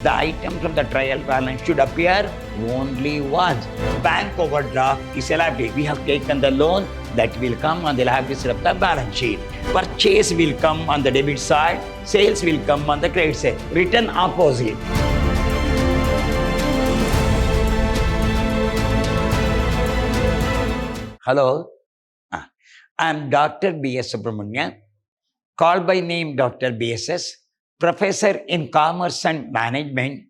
The item from the trial balance should appear only once. Bank overdraft is a liability. We have taken the loan, that will come on the liability side of the balance sheet. Purchase will come on the debit side, sales will come on the credit side. Written opposite. Hello, I'm Dr. B.S. Subramanian, called by name Dr. B.S.S., Professor in Commerce and Management,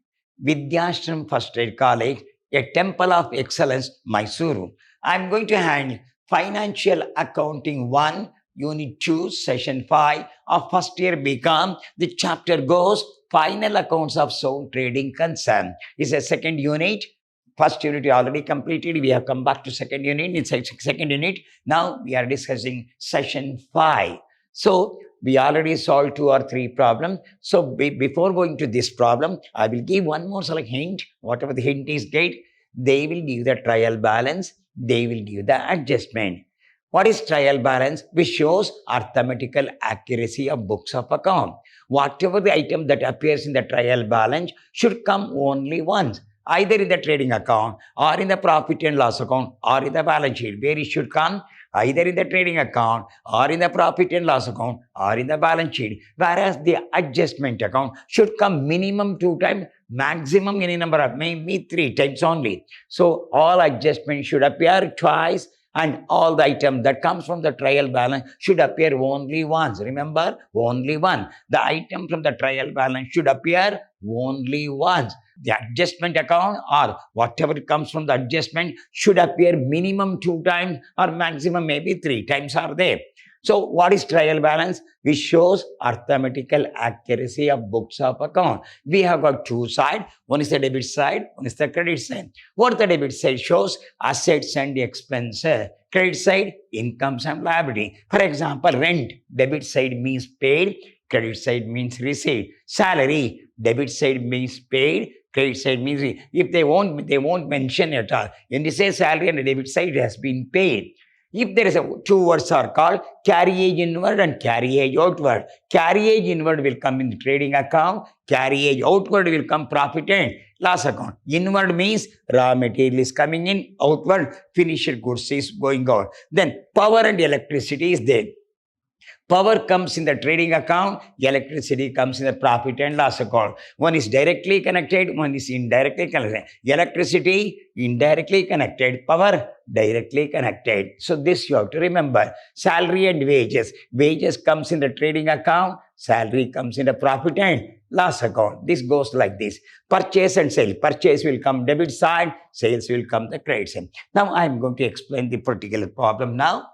Vidyashram First Aid College, a Temple of Excellence, Mysuru. I'm going to handle Financial Accounting 1, Unit 2, Session 5 of first year BCom. The chapter goes Final Accounts of Sound Trading Concern. It's a second unit. First unit we already completed. We have come back to second unit. It's a second unit. Now we are discussing session 5. So we already solved 2 or 3 problems. So before going to this problem, I will give one more sort of hint. Whatever the hint is great, they will give the trial balance. They will give the adjustment. What is trial balance? Which shows arithmetical accuracy of books of account. Whatever the item that appears in the trial balance should come only once, either in the trading account or in the profit and loss account or in the balance sheet, where it should come either in the trading account or in the profit and loss account or in the balance sheet. Whereas the adjustment account should come minimum 2 times, maximum any number of maybe 3 times only. So all adjustments should appear twice, and all the item that comes from the trial balance should appear only once. Remember, only one. The item from the trial balance should appear only once. The adjustment account or whatever comes from the adjustment should appear minimum 2 times or maximum maybe 3 times are there. So what is trial balance? Which shows arithmetical accuracy of books of account. We have got 2 sides. One is the debit side, one is the credit side. What the debit side shows? Assets and expenses. Credit side, incomes and liability. For example, rent, debit side means paid, credit side means received. Salary, debit side means paid, credit side means received. If they won't mention at all. When they say salary and the debit side has been paid. If there is 2 words are called carriage inward and carriage outward. Carriage inward will come in the trading account. Carriage outward will come profit and loss account. Inward means raw material is coming in. Outward, finished goods is going out. Then power and electricity is there. Power comes in the trading account, electricity comes in the profit and loss account. One is directly connected, one is indirectly connected. Electricity, indirectly connected. Power, directly connected. So this you have to remember. Salary and wages. Wages comes in the trading account, salary comes in the profit and loss account. This goes like this. Purchase and sale. Purchase will come debit side, sales will come the credit side. Now I am going to explain the particular problem now.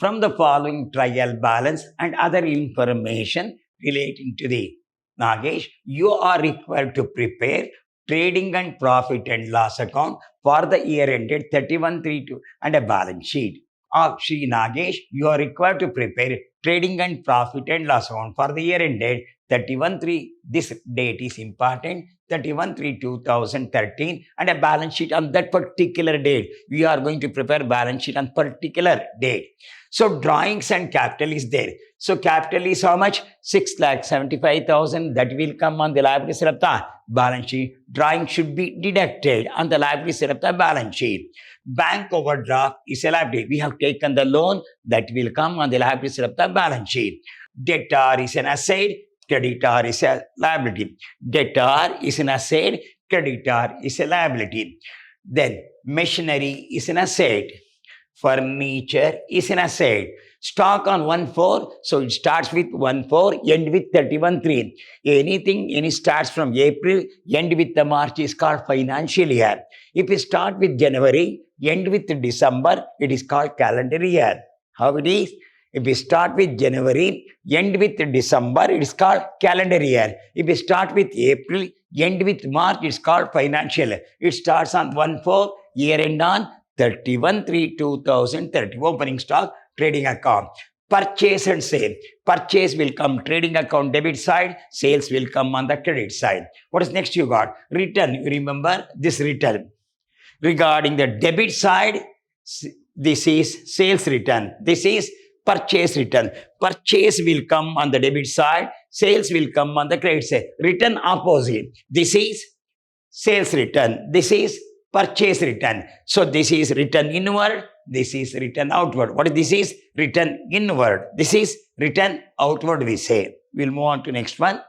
From the following trial balance and other information relating to the Nagesh, you are required to prepare trading and profit and loss account for the year ended 31/32 and a balance sheet. Of Sri Nagesh, you are required to prepare trading and profit and loss account for the year ended 31/3. This date is important. 31/3/2013 and a balance sheet on that particular date. We are going to prepare balance sheet on particular date. So drawings and capital is there. So capital is how much? 6,75,000. That will come on the liability side of the balance sheet. Drawing should be deducted on the liability side of the balance sheet. Bank overdraft is a liability. We have taken the loan. That will come on the liability side of the balance sheet. Debtor is an asset. Creditor is a liability. Debtor is an asset. Creditor is a liability. Then machinery is an asset. Furniture is an asset. Stock on 1/4, so it starts with 1/4, end with 31/3. Any starts from April, end with the March is called financial year. If you start with January, end with December, it is called calendar year. How it is? If we start with January, end with December, it is called calendar year. If we start with April, end with March, it's called financial year. It starts on 1/4, year end on 31/3/2030. Opening stock, trading account. Purchase and sale. Purchase will come trading account debit side, sales will come on the credit side. What is next you got? Return. You remember this return. Regarding the debit side, this is sales return. This is purchase return. Purchase will come on the debit side, sales will come on the credit side. Return opposite. This is sales return. This is purchase return. So this is return inward. This is return outward. What is this is? Return inward. This is return outward, we say. We'll move on to next one.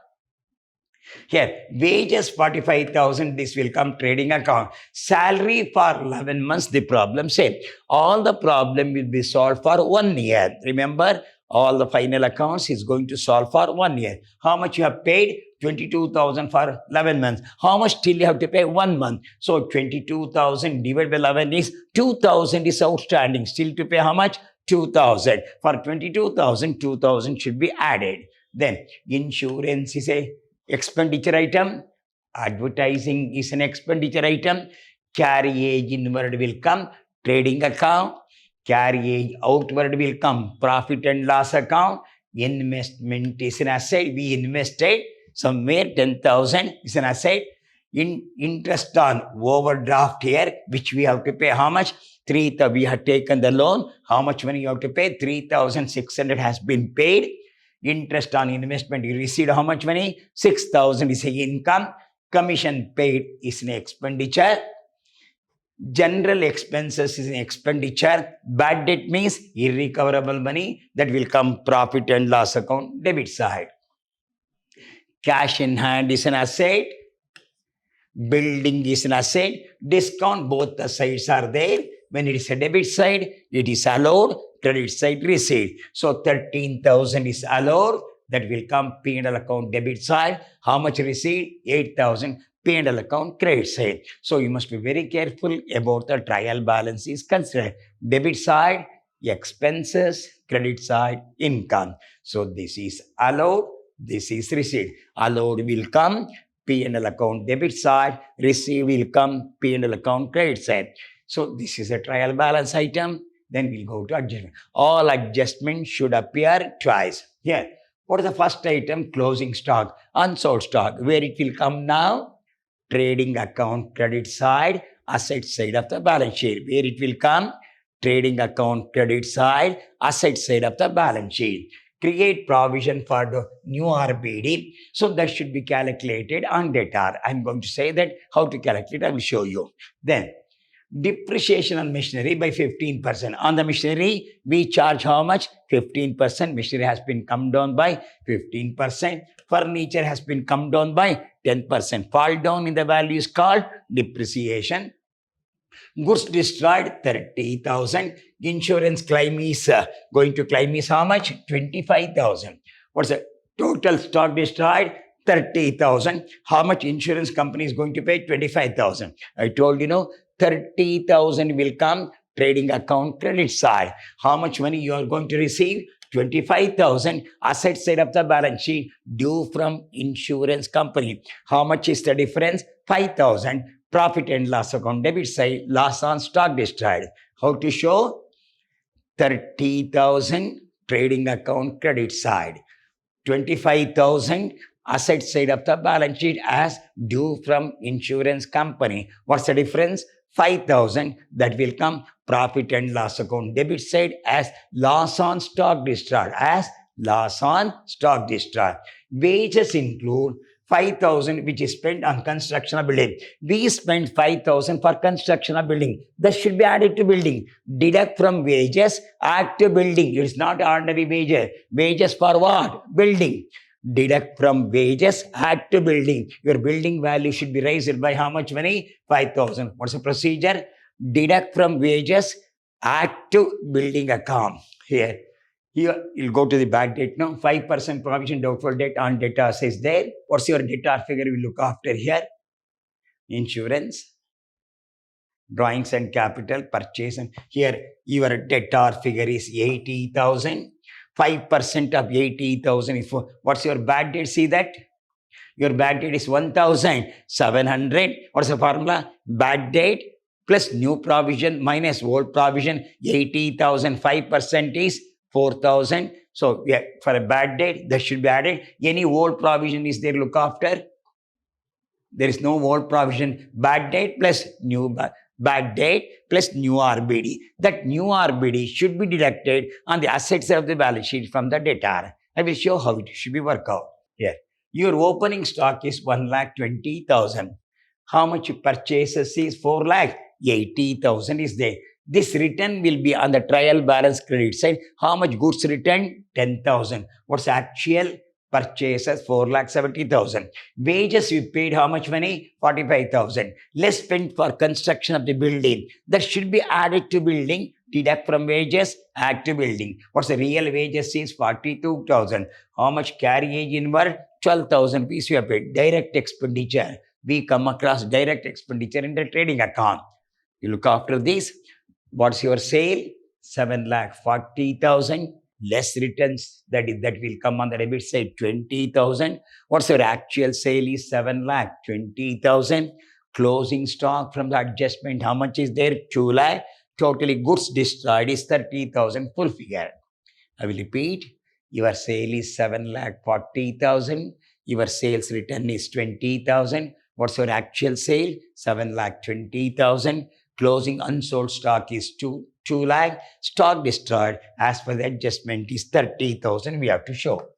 Here, wages 45,000, this will come trading account. Salary for 11 months, the problem same. All the problem will be solved for 1 year. Remember, all the final accounts is going to solve for 1 year. How much you have paid? 22,000 for 11 months. How much still you have to pay? 1 month. So 22,000 divided by 11 is 2,000 is outstanding. Still to pay how much? 2,000. For 22,000, 2,000 should be added. Then insurance is a expenditure item, advertising is an expenditure item, carriage inward will come, trading account, carriage outward will come, profit and loss account, investment is an asset, we invested somewhere 10,000 is an asset, interest on overdraft here, which we have to pay how much? 3,000, we have taken the loan, how much money you have to pay? 3,600 has been paid. Interest on investment, you received how much money? 6,000 is a income. Commission paid is an expenditure. General expenses is an expenditure. Bad debt means irrecoverable money that will come profit and loss account, debit side. Cash in hand is an asset. Building is an asset. Discount, both the sides are there. When it is a debit side, it is allowed. Credit side received. So 13,000 is allowed. That will come P&L account debit side. How much received? 8,000 P&L account credit side. So you must be very careful about the trial balance is considered. Debit side, expenses, credit side, income. So this is allowed. This is received. Allowed will come P&L account debit side. Received will come P&L account credit side. So this is a trial balance item. Then we'll go to adjustment. All adjustments should appear twice. Here, what is the first item? Closing stock, unsold stock. Where it will come now? Trading account credit side, asset side of the balance sheet. Where it will come? Trading account credit side, asset side of the balance sheet. Create provision for the new RBD. So that should be calculated on debtor. I'm going to say that how to calculate. I will show you. Then depreciation on machinery by 15%. On the machinery, we charge how much? 15%. Machinery has been come down by 15%. Furniture has been come down by 10%. Fall down in the value is called depreciation. Goods destroyed, 30,000. Insurance claim is going to claim is how much? 25,000. What's the total stock destroyed? 30,000. How much insurance company is going to pay? 25,000. I told you, 30,000 will come trading account credit side. How much money you are going to receive? 25,000 asset side of the balance sheet due from insurance company. How much is the difference? 5,000 profit and loss account debit side, loss on stock destroyed. How to show? 30,000 trading account credit side. 25,000 asset side of the balance sheet as due from insurance company. What's the difference? 5,000 that will come profit and loss account debit side as loss on stock destroyed. As loss on stock destroyed. Wages include 5,000 which is spent on construction of building. We spent 5,000 for construction of building. That should be added to building. Deduct from wages, add to building. It is not ordinary wages. Wages for what? Building. Deduct from wages, add to building. Your building value should be raised by how much money? 5,000. What's the procedure? Deduct from wages, add to building account. Here you'll go to the bad debt now. 5% provision doubtful debt on debtor is there. What's your debtor figure we look after here? Insurance, drawings and capital, purchase. And here your debtor figure is 80,000. 5% of 80,000 is for, what's your bad debt? See that? Your bad debt is 1,700. What's the formula? Bad debt plus new provision minus old provision. 80,000, 5% is 4,000. So yeah, for a bad debt, that should be added. Any old provision is there, look after. There is no old provision. Bad debt plus new bad debt plus new RBD. That new RBD should be deducted on the assets of the balance sheet from the debtor. I will show how it should be worked out here. Your opening stock is 1,20,000. How much purchases is 4,80,000 is there. This return will be on the trial balance credit side. How much goods returned? 10,000. What's actual purchases? 4,70,000. Wages you paid how much money? 45,000. Less spent for construction of the building. That should be added to building. Deduct from wages, add to building. What's the real wages is 42,000. How much carriage inward? 12,000 rupees you have paid. Direct expenditure. We come across direct expenditure in the trading account. You look after this. What's your sale? 7,40,000. Less returns that will come on the debit side 20,000. What's your actual sale is 7,20,000. Closing stock from the adjustment, how much is there? 2 lakh. Totally goods destroyed is 30,000 full figure. I will repeat. Your sale is 7,40,000. Your sales return is 20,000. What's your actual sale? 7,20,000. Closing unsold stock is 2 lakh. Stock destroyed as per the adjustment is 30,000 we have to show.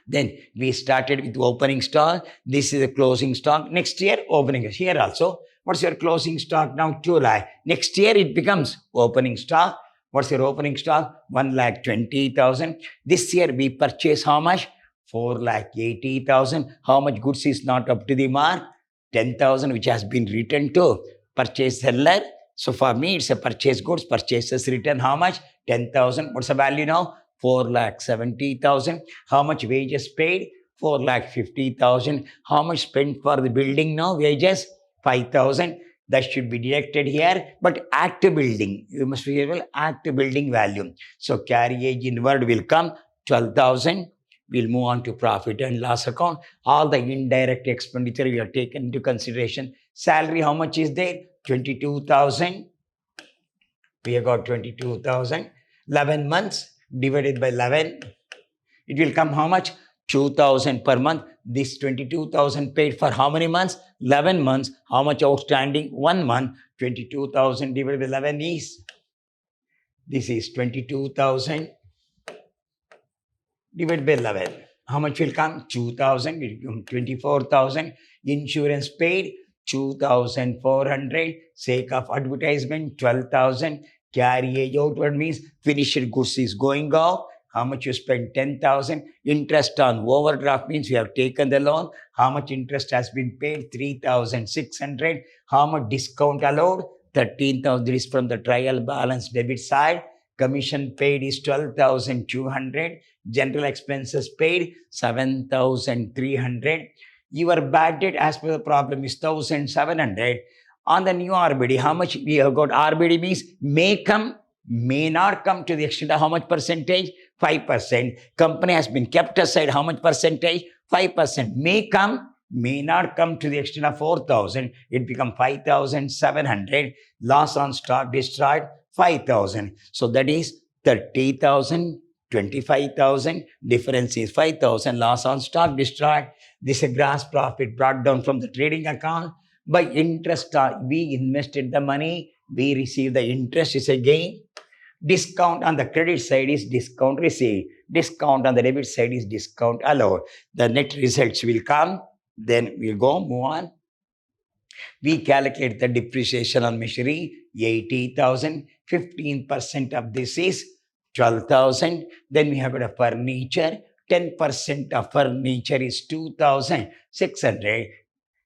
Then we started with opening stock. This is the closing stock. Next year, opening. Here also, what's your closing stock now? 2 lakh. Next year, it becomes opening stock. What's your opening stock? 1,20,000. This year, we purchase how much? 4,80,000. How much goods is not up to the mark? 10,000, which has been returned to purchase seller. So for me, it's a purchase goods. Purchases return how much? 10,000. What's the value now? 4,70,000. How much wages paid? 4,50,000. How much spent for the building now? Wages? 5,000. That should be deducted here. But act to building. You must be able act to building value. So carriage inward will come 12,000. We'll move on to profit and loss account. All the indirect expenditure we have taken into consideration. Salary, how much is there? 22,000. We have got 22,000. 11 months divided by 11. It will come how much? 2,000 per month. This 22,000 paid for how many months? 11 months. How much outstanding? 1 month. 22,000 divided by 11 is? This is 22,000 divided by 11. How much will come? 2,000. It will come 24,000. Insurance paid 2,400. Sake of advertisement 12,000. Carriage outward means finished goods is going out. How much you spend? 10,000. Interest on overdraft means we have taken the loan. How much interest has been paid? 3,600. How much discount allowed? 13,000. This is from the trial balance debit side. Commission paid is 12,200. General expenses paid 7,300. Your bad debt as per the problem is 1,700. On the new RBD, how much we have got? RBD means may come, may not come to the extent of how much percentage? 5%. Company has been kept aside. How much percentage? 5%. May come, may not come to the extent of 4,000. It become 5,700. Loss on stock destroyed 5,000. So that is 30,000, 25,000. Difference is 5,000. Loss on stock destroyed. This is gross profit brought down from the trading account. By interest, we invested the money. We receive the interest is a gain. Discount on the credit side is discount received. Discount on the debit side is discount allowed. The net results will come. Then we'll go, move on. We calculate the depreciation on machinery, 80,000. 15% of this is 12,000. Then we have got a furniture. 10% of furniture is 2,600.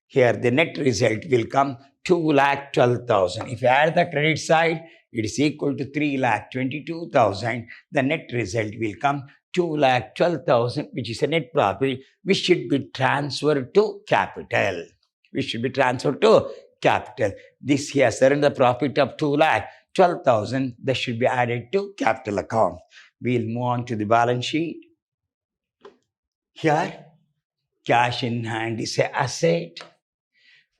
Here the net result will come 2,12,000. If you add the credit side, it is equal to 3,22,000. The net result will come 2,12,000, which is a net profit, which should be transferred to capital. Which should be transferred to capital. This here surrender profit of 2,12,000. That should be added to capital account. We'll move on to the balance sheet. Here, cash in hand is an asset.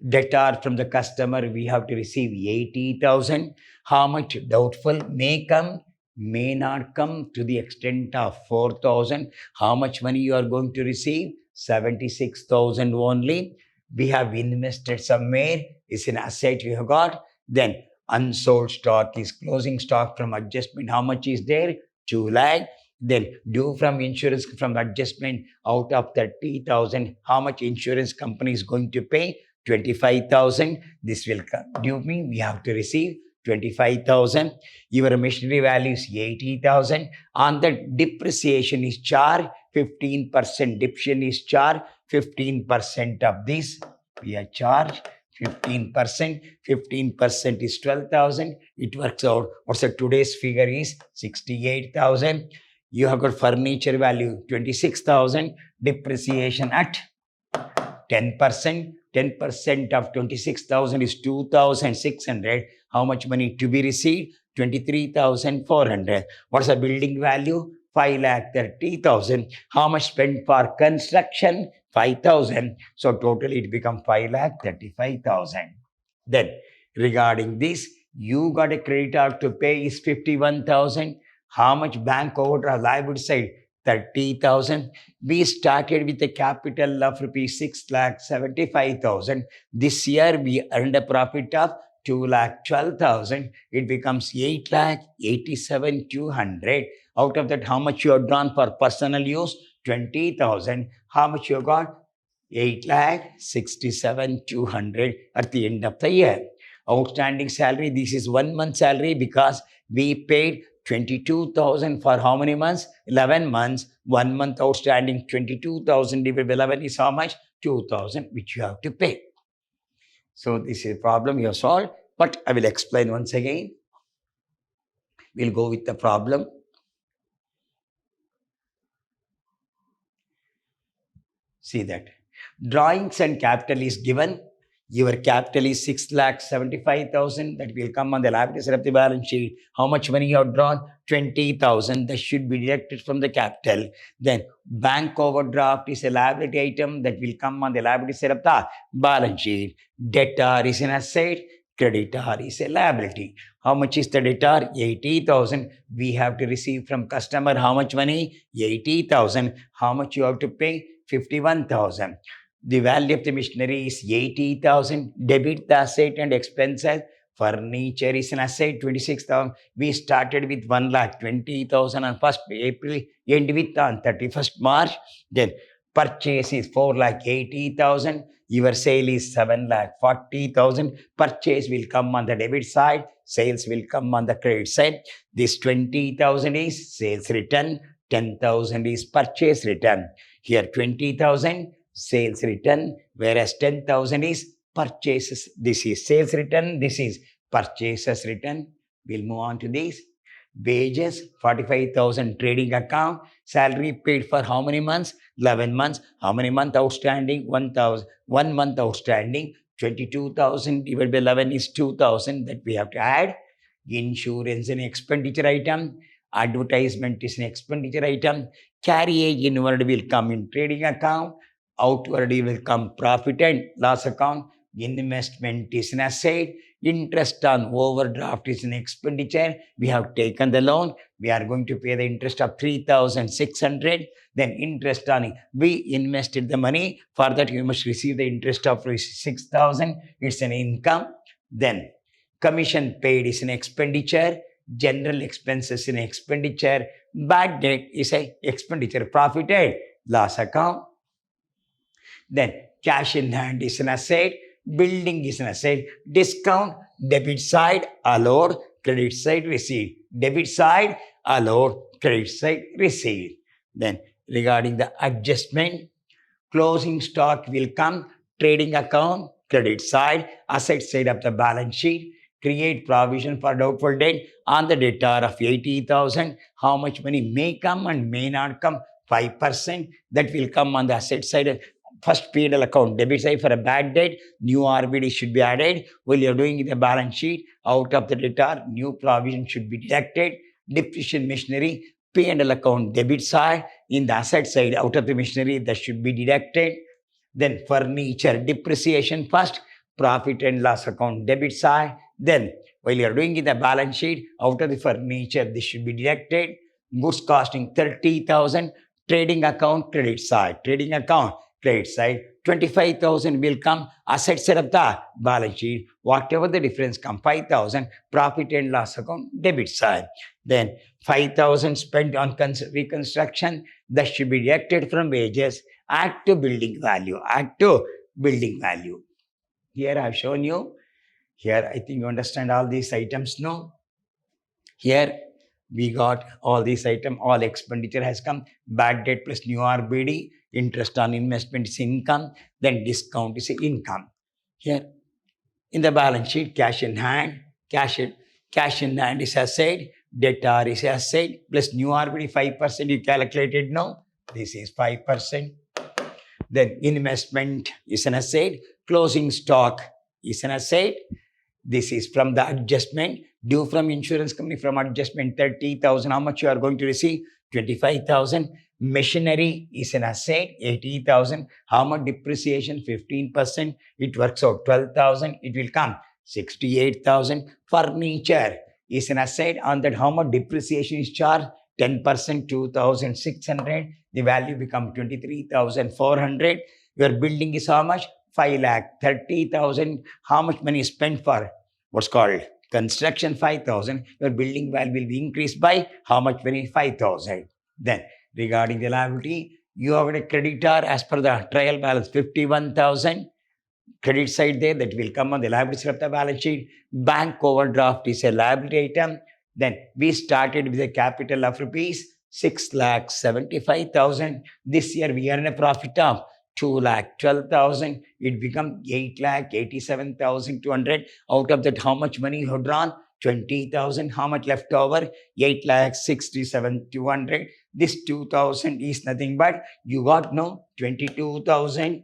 Debtor from the customer, we have to receive 80,000. How much? Doubtful, may come, may not come to the extent of 4,000. How much money you are going to receive? 76,000 only. We have invested somewhere is an asset you have got. Then unsold stock is closing stock from adjustment. How much is there? 2 lakh. Then due from insurance from adjustment out of 30,000. How much insurance company is going to pay? 25,000. This will due me. We have to receive 25,000. Your machinery value is 80,000. On the depreciation is charged 15%. Depreciation is charged 15% of this. We are charged 15%. 15% is 12,000. It works out. What's the today's figure is 68,000. You have got furniture value 26,000. Depreciation at 10%. 10% of 26,000 is 2,600. How much money to be received? 23,400. What's the building value? 5,30,000. How much spent for construction? 5,000. So totally it becomes 5,35,000. Then regarding this, you got a creditor to pay is 51,000. How much bank overdraft liability side? 30,000. We started with a capital of rupees 6,75,000. This year we earned a profit of 2,12,000. It becomes 8,87,200. Out of that, how much you have drawn for personal use? 20,000. How much you got? 8,67,200 at the end of the year. Outstanding salary, this is 1 month salary because we paid 22,000 for how many months? 11 months. 1 month outstanding, 22,000 divided by 11 is how much? 2,000, which you have to pay. So this is a problem you have solved, but I will explain once again. We'll go with the problem. See that. Drawings and capital is given. Your capital is 6,75,000. That will come on the liability side of the balance sheet. How much money you have drawn? 20,000. That should be deducted from the capital. Then bank overdraft is a liability item that will come on the liability side of the balance sheet. Debtor is an asset. Creditor is a liability. How much is the debtor? 80,000. We have to receive from customer how much money? 80,000. How much you have to pay? 51,000. The value of the machinery is 80,000. Debit the asset and expenses. Furniture is an asset, 26,000. We started with 1,20,000 on 1st April, end with on 31st March. Then purchase is 4,80,000. Your sale is 7,40,000. Purchase will come on the debit side. Sales will come on the credit side. This 20,000 is sales return. 10,000 is purchase return. Here 20,000 sales return, whereas 10,000 is purchases. This is sales return. This is purchases return. We'll move on to this. Wages, 45,000 trading account. Salary paid for how many months? 11 months. How many months outstanding? 1,000. 1 month outstanding. 22,000 divided by 11 is 2,000 that we have to add. Insurance an expenditure item. Advertisement is an expenditure item. Carriage inward will come in trading account. Outwardly will come profit and loss account. Investment is an asset. Interest on overdraft is an expenditure. We have taken the loan. We are going to pay the interest of 3,600. Then interest on, we invested the money. For that, you must receive the interest of 6,000. It's an income. Then commission paid is an expenditure. General expenses is an expenditure. Bad debt is an expenditure. Profit and loss account. Then cash in hand is an asset. Building is an asset. Discount, debit side, allowed, credit side, received. Debit side, allowed, credit side, received. Then regarding the adjustment, closing stock will come, trading account, credit side, asset side of the balance sheet. Create provision for doubtful debt on the debtor of 80,000. How much money may come and may not come? 5%. That will come on the asset side. First P&L account, debit side for a bad debt, new RBD should be added. While you're doing the balance sheet, out of the debtor, new provision should be deducted. Depreciation machinery, P&L account, debit side. In the asset side, out of the machinery, that should be deducted. Then furniture, depreciation first. Profit and loss account, debit side. Then, while you're doing the balance sheet, out of the furniture, this should be deducted. Goods costing 30,000. Trading account, credit side. Trading account, credit side. 25,000 will come asset side of the balance sheet. Whatever the difference come, 5,000 profit and loss account debit side. Then 5,000 spent on reconstruction, that should be deducted from wages. Add to building value. Add to building value. Here I have shown you. Here I think you understand all these items now. Here we got all these items, all expenditure has come, bad debt plus new RBD, interest on investment is income, then discount is income. Here in the balance sheet, cash in hand, cash in hand is asset, debtor is asset, plus new RBD 5% you calculated now. This is 5%. Then investment is an asset, closing stock is an asset. This is from the adjustment due from insurance company, from adjustment 30,000. How much you are going to receive? 25,000. Machinery is an asset, 80,000. How much depreciation? 15%. It works out 12,000. It will come 68,000. Furniture is an asset. On that, how much depreciation is charged? 10%, 2,600. The value become 23,400. Your building is how much? 5,30,000. How much money is spent for what's called construction? 5,000. Your building value will be increased by how much money? 5,000. Then regarding the liability, you have a creditor as per the trial balance 51,000. Credit side there, that will come on the liability side of the balance sheet. Bank overdraft is a liability item. Then we started with a capital of rupees 6,75,000. This year we earn a profit of 2,12,000. It becomes 8,87,200. Out of that, how much money you have drawn? 20,000. How much left over? 8,67,200. This 2,000 is nothing but you got no 22,000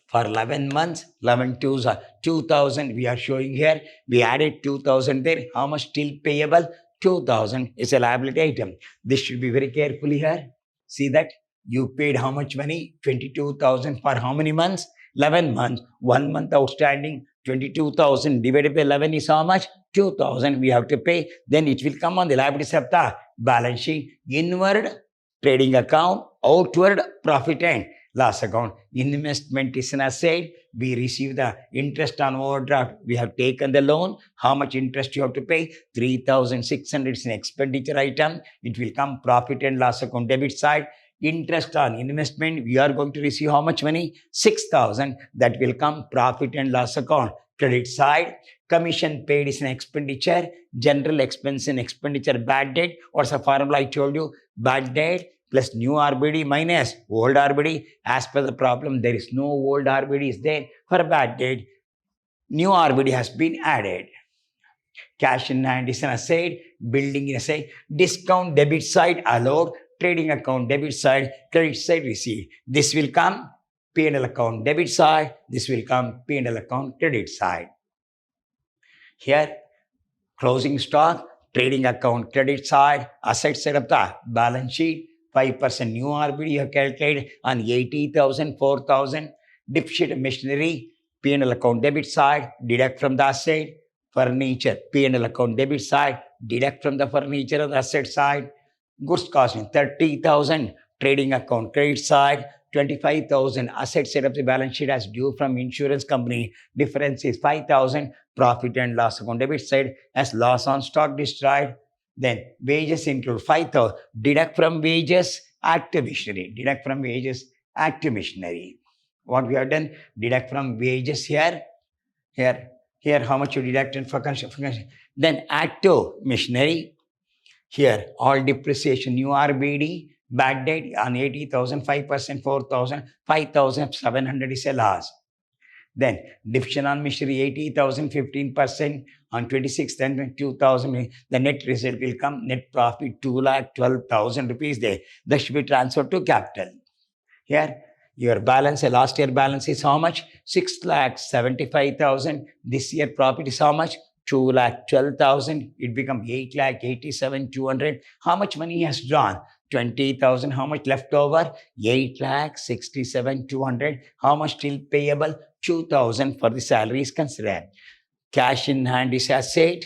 for 11 months. 11 twos are 2,000. We are showing here. We added 2,000 there. How much still payable? 2,000 is a liability item. This should be very carefully here. See that you paid how much money? 22,000 for how many months? 11 months. 1 month outstanding. 22,000 divided by 11 is how much? 2,000 we have to pay. Then it will come on the liability side of the balance sheet. Inward trading account, outward profit and loss account. Investment is an asset. We receive the interest on overdraft. We have taken the loan. How much interest you have to pay? 3,600 is an expenditure item. It will come profit and loss account debit side. Interest on investment, we are going to receive how much money? 6,000. That will come profit and loss account credit side. Commission paid is an expenditure. General expense and expenditure. Bad debt. What's the formula I told you? Bad debt plus new RBD minus old RBD. As per the problem, there is no old RBD is there for bad debt. New RBD has been added. Cash in hand is an asset. Building is an asset. Discount debit side allowed. Trading account debit side. Credit side receipt. This will come P&L account debit side. This will come P&L account credit side. Here, closing stock, trading account credit side, asset side of the balance sheet. 5% new RBD you have calculated on 80,000, 4,000. Depreciated machinery, P&L account debit side, deduct from the asset. Furniture, P&L account debit side, deduct from the furniture of the asset side. Goods costing 30,000, trading account credit side. 25,000 asset side of the balance sheet as due from insurance company. Difference is 5,000. Profit and loss account debit side as loss on stock destroyed. Then wages include 5,000. Deduct from wages, active machinery. Deduct from wages, active machinery. What we have done? Deduct from wages here. Here how much you deducted for construction. Then active machinery. Here all depreciation, new RBD, bad debt on 80,000, 5%, 4,000, 5,700 is a loss. Then division on machinery 80,000, 15% on 26, then 2,000. The net result will come net profit 2,12,000 rupees there. That should be transferred to capital. Here your balance, last year balance is how much? 6,75,000. This year profit is how much? 2,12,000. It becomes 8,87,200. How much money he has drawn? 20,000. How much left over? 8,67,200. How much still payable? 2,000 for the salary is considered. Cash in hand is asset.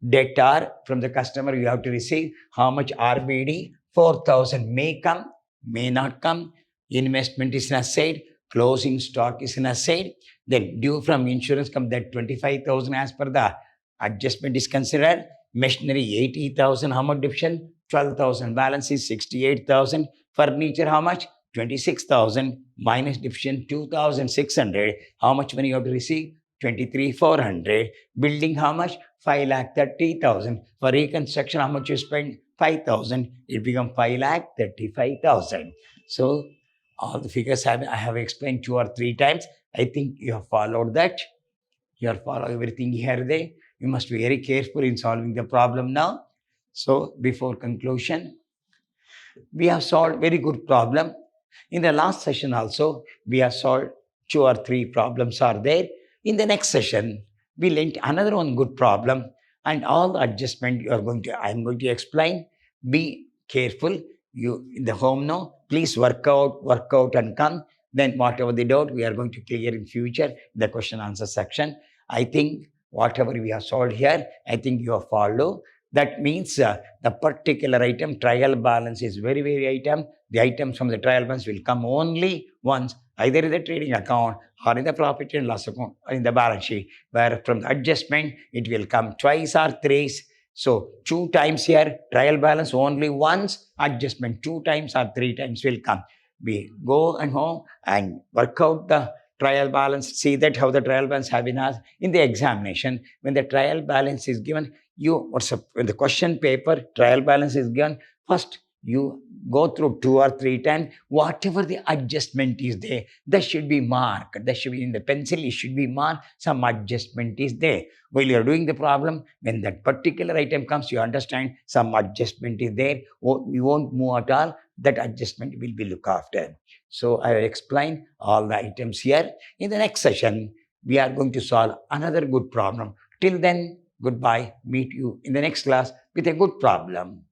Debtor from the customer you have to receive. How much RBD? 4,000 may come, may not come. Investment is an asset. closing stock is an asset, then due from insurance come that 25,000 as per the adjustment is considered. Machinery 80,000, how much division? 12,000. Balance is 68,000. Furniture, how much? 26,000 minus division 2,600. How much money you have to receive? 23,400. Building, how much? 5,30,000. For reconstruction, how much you spend? 5,000. It become 5,35,000. So all the figures I have explained 2 or 3 times. I think you have followed that. You are following everything here there. You must be very careful in solving the problem now. So before conclusion, we have solved very good problem. In the last session also, we have solved 2 or 3 problems are there. In the next session, we learned another one good problem, and all the adjustment I'm going to explain. Be careful. You in the home now, please work out and come. Then whatever the doubt, we are going to clear in future the question answer section. I think whatever we have solved here, I think you have followed. That means the particular item trial balance is very item. The items from the trial balance will come only once, either in the trading account or in the profit and loss account or in the balance sheet. Where from the adjustment, it will come twice or thrice. So 2 times here, trial balance only once, adjustment 2 times or 3 times will come. We go and home and work out the trial balance, see that how the trial balance have been asked in the examination. When the trial balance is given, when the question paper trial balance is given, first you go through 2 or 3 times, whatever the adjustment is there, that should be marked. That should be in the pencil, it should be marked, some adjustment is there. While you are doing the problem, when that particular item comes, you understand some adjustment is there, we won't move at all, that adjustment will be looked after. So I will explain all the items here. In the next session, we are going to solve another good problem. Till then, goodbye. Meet you in the next class with a good problem.